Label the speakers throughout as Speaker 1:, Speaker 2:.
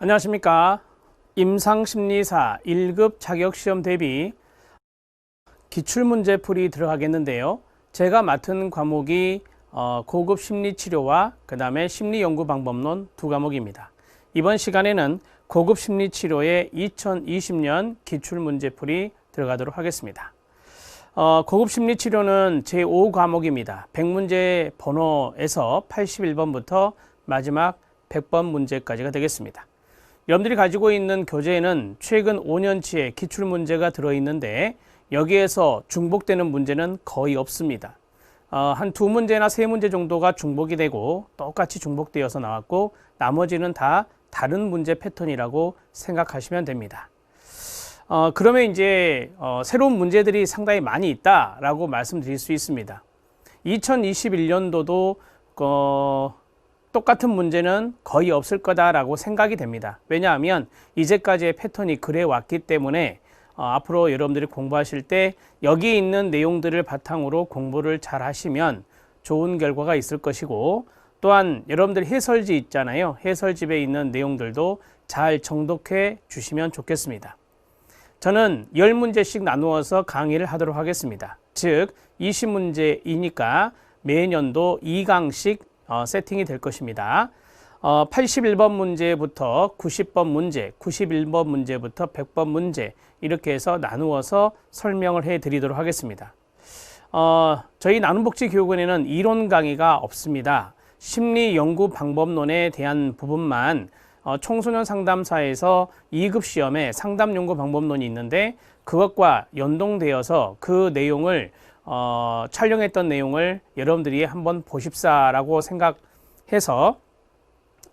Speaker 1: 안녕하십니까. 임상심리사 1급 자격시험 대비 기출문제풀이 들어가겠는데요. 제가 맡은 과목이 고급 심리치료와 그 다음에 심리연구방법론 두 과목입니다. 이번 시간에는 고급 심리치료의 2020년 기출문제풀이 들어가도록 하겠습니다. 고급 심리치료는 제5과목입니다. 100문제 번호에서 81번부터 마지막 100번 문제까지가 되겠습니다. 여러분들이 가지고 있는 교재에는 최근 5년치의 기출문제가 들어있는데 여기에서 중복되는 문제는 거의 없습니다. 한 2문제나 3문제 정도가 중복이 되고 똑같이 중복되어서 나왔고 나머지는 다 다른 문제 패턴이라고 생각하시면 됩니다. 그러면 이제 새로운 문제들이 상당히 많이 있다라고 말씀드릴 수 있습니다. 2021년도도 똑같은 문제는 거의 없을 거다라고 생각이 됩니다. 왜냐하면 이제까지의 패턴이 그래 왔기 때문에 앞으로 여러분들이 공부하실 때 여기 있는 내용들을 바탕으로 공부를 잘 하시면 좋은 결과가 있을 것이고, 또한 여러분들 해설지 있잖아요. 해설집에 있는 내용들도 잘 정독해 주시면 좋겠습니다. 저는 10문제씩 나누어서 강의를 하도록 하겠습니다. 즉 20문제이니까 매년도 2강씩 세팅이 될 것입니다. 81번 문제부터 90번 문제, 91번 문제부터 100번 문제 이렇게 해서 나누어서 설명을 해 드리도록 하겠습니다. 저희 나눔복지교육원에는 이론 강의가 없습니다. 심리연구방법론에 대한 부분만 청소년 상담사에서 2급 시험에 상담연구방법론이 있는데 그것과 연동되어서 그 내용을 촬영했던 내용을 여러분들이 한번 보십사라고 생각해서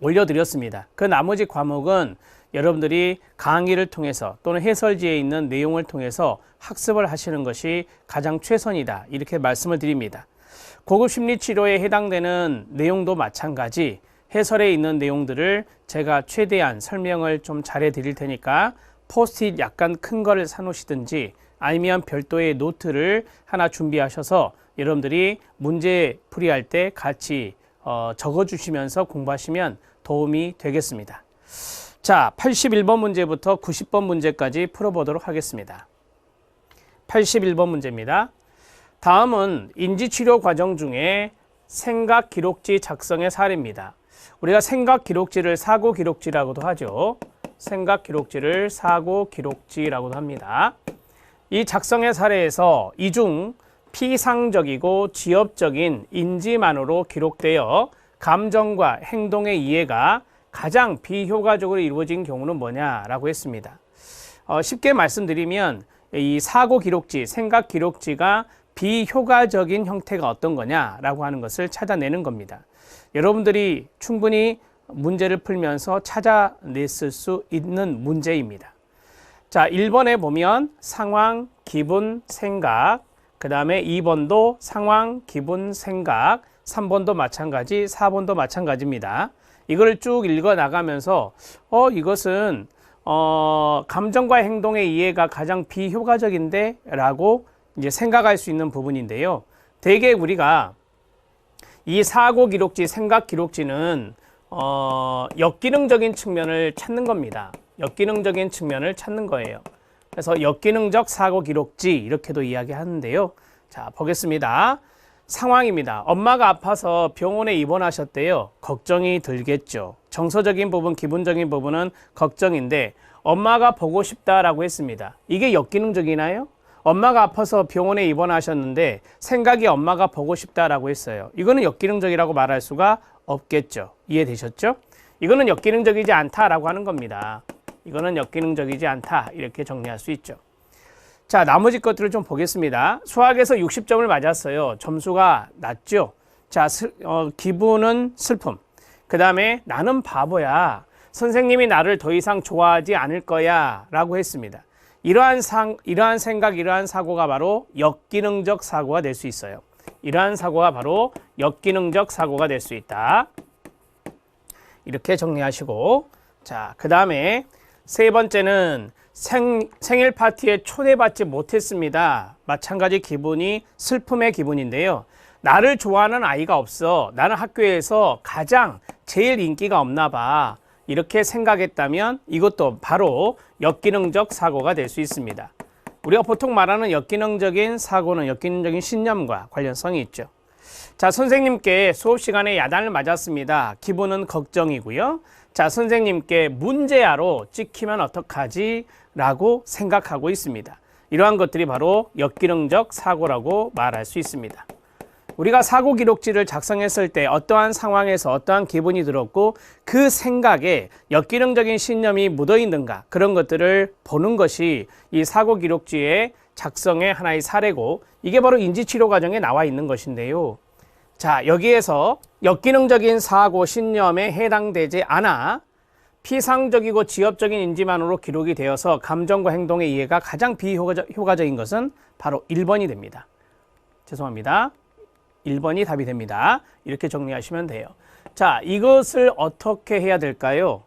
Speaker 1: 올려드렸습니다. 그 나머지 과목은 여러분들이 강의를 통해서 또는 해설지에 있는 내용을 통해서 학습을 하시는 것이 가장 최선이다, 이렇게 말씀을 드립니다. 고급 심리치료에 해당되는 내용도 마찬가지, 해설에 있는 내용들을 제가 최대한 설명을 좀 잘해 드릴 테니까 포스트잇 약간 큰 거를 사 놓으시든지 아니면 별도의 노트를 하나 준비하셔서 여러분들이 문제 풀이할 때 같이 적어주시면서 공부하시면 도움이 되겠습니다. 자, 81번 문제부터 90번 문제까지 풀어보도록 하겠습니다. 81번 문제입니다. 다음은 인지치료 과정 중에 생각기록지 작성의 사례입니다. 우리가 생각기록지를 사고기록지라고도 하죠. 생각기록지를 사고기록지라고도 합니다. 이 작성의 사례에서 이 중 피상적이고 지엽적인 인지만으로 기록되어 감정과 행동의 이해가 가장 비효과적으로 이루어진 경우는 뭐냐라고 했습니다. 쉽게 말씀드리면 이 사고기록지, 생각기록지가 비효과적인 형태가 어떤 거냐라고 하는 것을 찾아내는 겁니다. 여러분들이 충분히 문제를 풀면서 찾아냈을 수 있는 문제입니다. 자, 1번에 보면 상황, 기분, 생각, 그 다음에 2번도 상황, 기분, 생각, 3번도 마찬가지, 4번도 마찬가지입니다. 이걸 쭉 읽어 나가면서 이것은 감정과 행동의 이해가 가장 비효과적인데 라고 이제 생각할 수 있는 부분인데요. 대개 우리가 이 사고 기록지, 생각 기록지는 역기능적인 측면을 찾는 겁니다. 역기능적인 측면을 찾는 거예요. 그래서 역기능적 사고 기록지 이렇게도 이야기하는데요. 자, 보겠습니다. 상황입니다. 엄마가 아파서 병원에 입원하셨대요. 걱정이 들겠죠. 정서적인 부분, 기분적인 부분은 걱정인데 엄마가 보고 싶다라고 했습니다. 이게 역기능적이나요? 엄마가 아파서 병원에 입원하셨는데 생각이 엄마가 보고 싶다라고 했어요. 이거는 역기능적이라고 말할 수가 없겠죠. 이해되셨죠? 이거는 역기능적이지 않다라고 하는 겁니다. 이거는 역기능적이지 않다, 이렇게 정리할 수 있죠. 자, 나머지 것들을 좀 보겠습니다. 수학에서 60점을 맞았어요. 점수가 낮죠. 자, 기분은 슬픔. 그 다음에 나는 바보야. 선생님이 나를 더 이상 좋아하지 않을 거야 라고 했습니다. 이러한 생각, 이러한 사고가 바로 역기능적 사고가 될 수 있어요. 이러한 사고가 바로 역기능적 사고가 될 수 있다. 이렇게 정리하시고, 자, 그 다음에 세 번째는 생일 파티에 초대받지 못했습니다. 마찬가지 기분이 슬픔의 기분인데요. 나를 좋아하는 아이가 없어. 나는 학교에서 가장 제일 인기가 없나 봐. 이렇게 생각했다면 이것도 바로 역기능적 사고가 될 수 있습니다. 우리가 보통 말하는 역기능적인 사고는 역기능적인 신념과 관련성이 있죠. 자, 선생님께 수업 시간에 야단을 맞았습니다. 기분은 걱정이고요. 자, 선생님께 문제아로 찍히면 어떡하지? 라고 생각하고 있습니다. 이러한 것들이 바로 역기능적 사고라고 말할 수 있습니다. 우리가 사고 기록지를 작성했을 때 어떠한 상황에서 어떠한 기분이 들었고 그 생각에 역기능적인 신념이 묻어 있는가, 그런 것들을 보는 것이 이 사고 기록지의 작성의 하나의 사례고, 이게 바로 인지치료 과정에 나와 있는 것인데요. 자, 여기에서 역기능적인 사고 신념에 해당되지 않아 피상적이고 지엽적인 인지만으로 기록이 되어서 감정과 행동의 이해가 가장 비효과적인 것은 바로 1번이 됩니다. 죄송합니다. 1번이 답이 됩니다. 이렇게 정리하시면 돼요. 자, 이것을 어떻게 해야 될까요?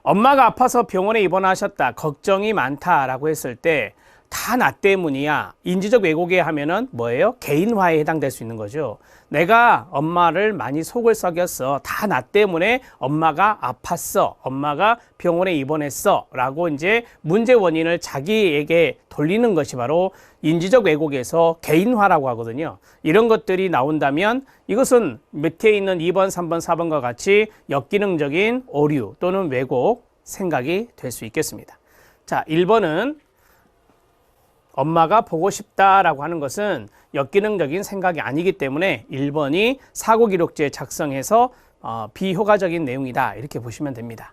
Speaker 1: 엄마가 아파서 병원에 입원하셨다, 걱정이 많다라고 했을 때 다 나 때문이야, 인지적 왜곡에 하면은 뭐예요? 개인화에 해당될 수 있는 거죠. 내가 엄마를 많이 속을 썩였어, 다 나 때문에 엄마가 아팠어, 엄마가 병원에 입원했어 라고 이제 문제 원인을 자기에게 돌리는 것이 바로 인지적 왜곡에서 개인화라고 하거든요. 이런 것들이 나온다면 이것은 밑에 있는 2번, 3번, 4번과 같이 역기능적인 오류 또는 왜곡 생각이 될 수 있겠습니다. 자, 1번은 엄마가 보고 싶다라고 하는 것은 역기능적인 생각이 아니기 때문에 1번이 사고기록지에 작성해서 비효과적인 내용이다, 이렇게 보시면 됩니다.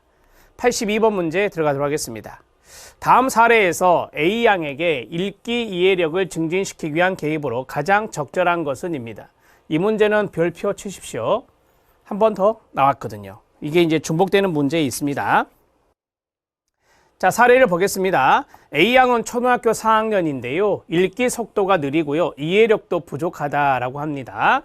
Speaker 1: 82번 문제 들어가도록 하겠습니다. 다음 사례에서 A양에게 읽기 이해력을 증진시키기 위한 개입으로 가장 적절한 것은 입니다. 이 문제는 별표 치십시오. 한 번 더 나왔거든요. 이게 이제 중복되는 문제에 있습니다. 자, 사례를 보겠습니다. A양은 초등학교 4학년인데요. 읽기 속도가 느리고요. 이해력도 부족하다라고 합니다.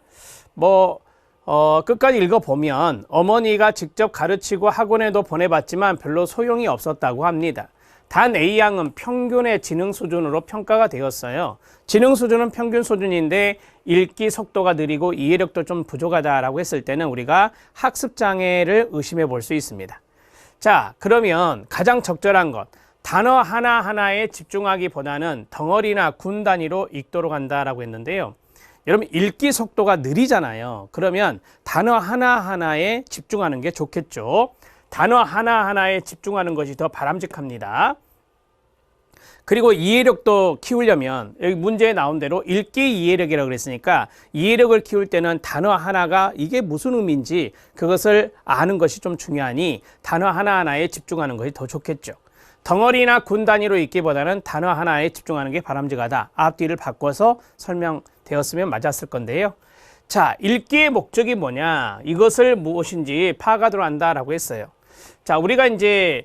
Speaker 1: 끝까지 읽어보면 어머니가 직접 가르치고 학원에도 보내봤지만 별로 소용이 없었다고 합니다. 단 A양은 평균의 지능 수준으로 평가가 되었어요. 지능 수준은 평균 수준인데 읽기 속도가 느리고 이해력도 좀 부족하다라고 했을 때는 우리가 학습장애를 의심해 볼 수 있습니다. 자, 그러면 가장 적절한 것, 단어 하나하나에 집중하기보다는 덩어리나 군 단위로 읽도록 한다라고 했는데요. 여러분, 읽기 속도가 느리잖아요. 그러면 단어 하나하나에 집중하는 게 좋겠죠. 단어 하나하나에 집중하는 것이 더 바람직합니다. 그리고 이해력도 키우려면 여기 문제에 나온 대로 읽기 이해력이라고 그랬으니까 이해력을 키울 때는 단어 하나가 이게 무슨 의미인지 그것을 아는 것이 좀 중요하니 단어 하나하나에 집중하는 것이 더 좋겠죠. 덩어리나 군 단위로 읽기보다는 단어 하나에 집중하는 게 바람직하다. 앞뒤를 바꿔서 설명되었으면 맞았을 건데요. 자, 읽기의 목적이 뭐냐, 이것을 무엇인지 파악하 들어간다라고 했어요. 자, 우리가 이제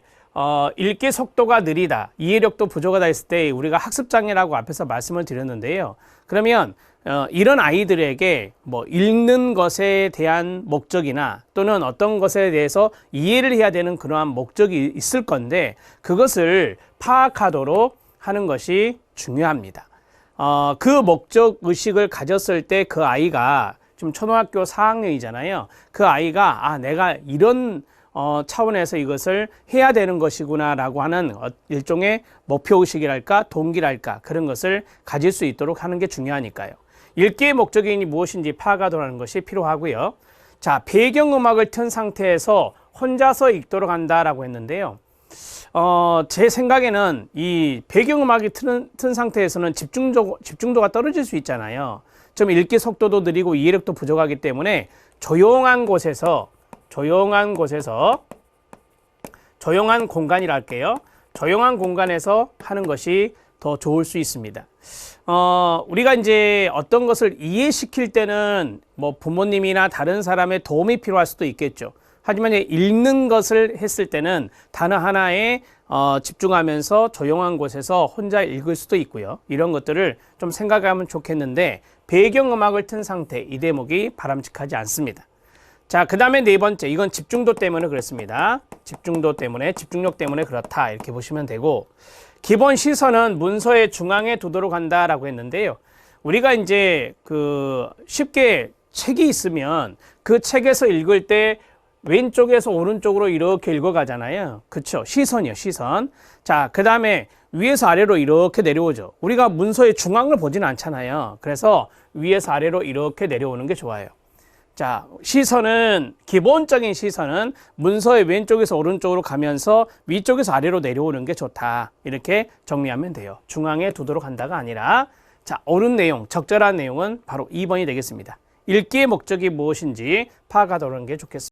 Speaker 1: 읽기 속도가 느리다, 이해력도 부족하다 했을 때 우리가 학습장애라고 앞에서 말씀을 드렸는데요. 그러면 이런 아이들에게 읽는 것에 대한 목적이나 또는 어떤 것에 대해서 이해를 해야 되는 그러한 목적이 있을 건데 그것을 파악하도록 하는 것이 중요합니다. 그 목적 의식을 가졌을 때 그 아이가 지금 초등학교 4학년이잖아요. 그 아이가 내가 이런 차원에서 이것을 해야 되는 것이구나 라고 하는 일종의 목표의식이랄까 동기랄까 그런 것을 가질 수 있도록 하는 게 중요하니까요. 읽기의 목적이 무엇인지 파악하도록 하는 것이 필요하고요. 자, 배경음악을 튼 상태에서 혼자서 읽도록 한다라고 했는데요. 제 생각에는 이 배경음악이 튼 상태에서는 집중도가 떨어질 수 있잖아요. 좀 읽기 속도도 느리고 이해력도 부족하기 때문에 조용한 공간이랄게요. 조용한 공간에서 하는 것이 더 좋을 수 있습니다. 우리가 이제 어떤 것을 이해시킬 때는 부모님이나 다른 사람의 도움이 필요할 수도 있겠죠. 하지만 읽는 것을 했을 때는 단어 하나에 집중하면서 조용한 곳에서 혼자 읽을 수도 있고요. 이런 것들을 좀 생각하면 좋겠는데 배경음악을 튼 상태, 이 대목이 바람직하지 않습니다. 자, 그 다음에 네 번째, 이건 집중도 때문에 그렇습니다. 집중력 때문에 그렇다, 이렇게 보시면 되고, 기본 시선은 문서의 중앙에 두도록 한다라고 했는데요. 우리가 이제 쉽게 책이 있으면 그 책에서 읽을 때 왼쪽에서 오른쪽으로 이렇게 읽어가잖아요. 그쵸? 시선이요, 시선. 자, 그 다음에 위에서 아래로 이렇게 내려오죠. 우리가 문서의 중앙을 보지는 않잖아요. 그래서 위에서 아래로 이렇게 내려오는 게 좋아요. 자, 시선은, 기본적인 시선은 문서의 왼쪽에서 오른쪽으로 가면서 위쪽에서 아래로 내려오는 게 좋다. 이렇게 정리하면 돼요. 중앙에 두도록 한다가 아니라. 자, 옳은 내용, 적절한 내용은 바로 2번이 되겠습니다. 읽기의 목적이 무엇인지 파악하도록 하는 게 좋겠습니다.